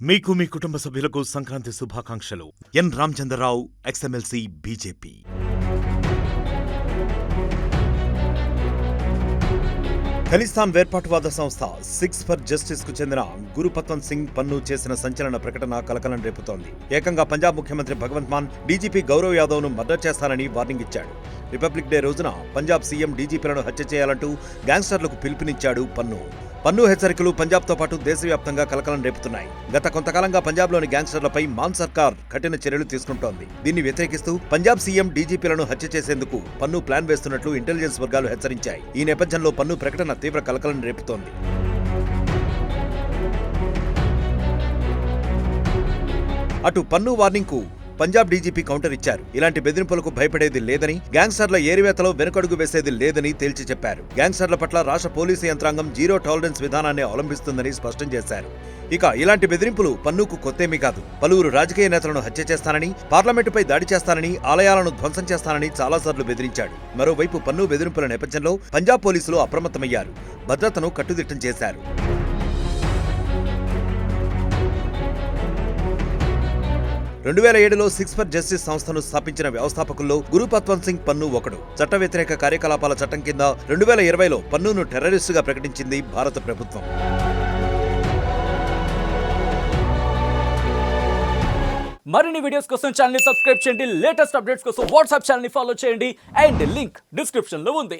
మీకు మీ కుటుంబ సభ్యులకు సంక్రాంతి శుభాకాంక్షలు. ఎన్ రామచంద్రరావు, ఎక్స్ఎమ్మెల్సీ, బీజేపీ. ఖలిస్తాన్ వేర్పాటువాద సంస్థ సిక్స్ ఫర్ జస్టిస్ కు చెందిన గురుపత్వంత్ సింగ్ పన్ను చేసిన సంచలన ప్రకటన కలకలం రేపుతోంది. ఏకంగా పంజాబ్ ముఖ్యమంత్రి భగవంత్ మాన్ డీజీపీ గౌరవ్ యాదవ్ ను మర్డర్ చేస్తానని వార్నింగ్ ఇచ్చాడు. రిపబ్లిక్ డే రోజున పంజాబ్ సీఎం డీజీపీలను హత్య చేయాలంటూ గ్యాంగ్స్టర్లకు పిలుపునిచ్చాడు పన్ను హెచ్చరికలు పంజాబ్తో పాటు దేశవ్యాప్తంగా కలకలం రేపుతున్నాయి. గత కొంతకాలంగా పంజాబ్లోని గ్యాంగ్స్టర్లపై మాన్ సర్కార్ కఠిన చర్యలు తీసుకుంటోంది. దీన్ని వ్యతిరేకిస్తూ పంజాబ్ సీఎం డీజీపీలను హత్య చేసేందుకు పన్ను ప్లాన్ వేస్తున్నట్లు ఇంటెలిజెన్స్ వర్గాలు హెచ్చరించాయి. ఈ నేపథ్యంలో పన్ను ప్రకటన తీవ్ర కలకలం రేపుతోంది. అటు పన్ను వార్నింగ్ కు పంజాబ్ డీజీపీ కౌంటర్ ఇచ్చారు. ఇలాంటి బెదిరింపులకు భయపడేది లేదని, గ్యాంగ్స్టర్ల ఏరివేతలో వెనుకడుగు వేసేది లేదని తేల్చి చెప్పారు. గ్యాంగ్స్టర్ల పట్ల రాష్ట్ర పోలీసు యంత్రాంగం జీరో టాలరెన్స్ విధానాన్ని అవలంబిస్తుందని స్పష్టం చేశారు. ఇక ఇలాంటి బెదిరింపులు పన్నుకు కొత్తేమీ కాదు. పలువురు రాజకీయ నేతలను హత్య చేస్తానని, పార్లమెంటుపై దాడి చేస్తానని, ఆలయాలను ధ్వంసం చేస్తానని చాలాసార్లు బెదిరించాడు. మరోవైపు పన్ను బెదిరింపుల నేపథ్యంలో పంజాబ్ పోలీసులు అప్రమత్తమయ్యారు. భద్రతను కట్టుదిట్టం చేశారు. 2007లో సిక్స్ ఫర్ జస్టిస్ సంస్థను స్థాపించిన వ్యవస్థాపకుల్లో గురుపత్వంత్ సింగ్ పన్ను ఒకడు. చట్ట వ్యతిరేక కార్యకలాపాల చట్టం కింద 2020లో పన్నును టెర్రరిస్టుగా ప్రకటించింది భారత ప్రభుత్వం. మరిన్ని వీడియోస్ కోసం ఛానల్ ని సబ్స్క్రైబ్ చేయండి. లేటెస్ట్ అప్డేట్స్ కోసం వాట్సాప్ ఛానల్ ని ఫాలో చేయండి. అండ్ లింక్ డిస్క్రిప్షన్ లో ఉంది.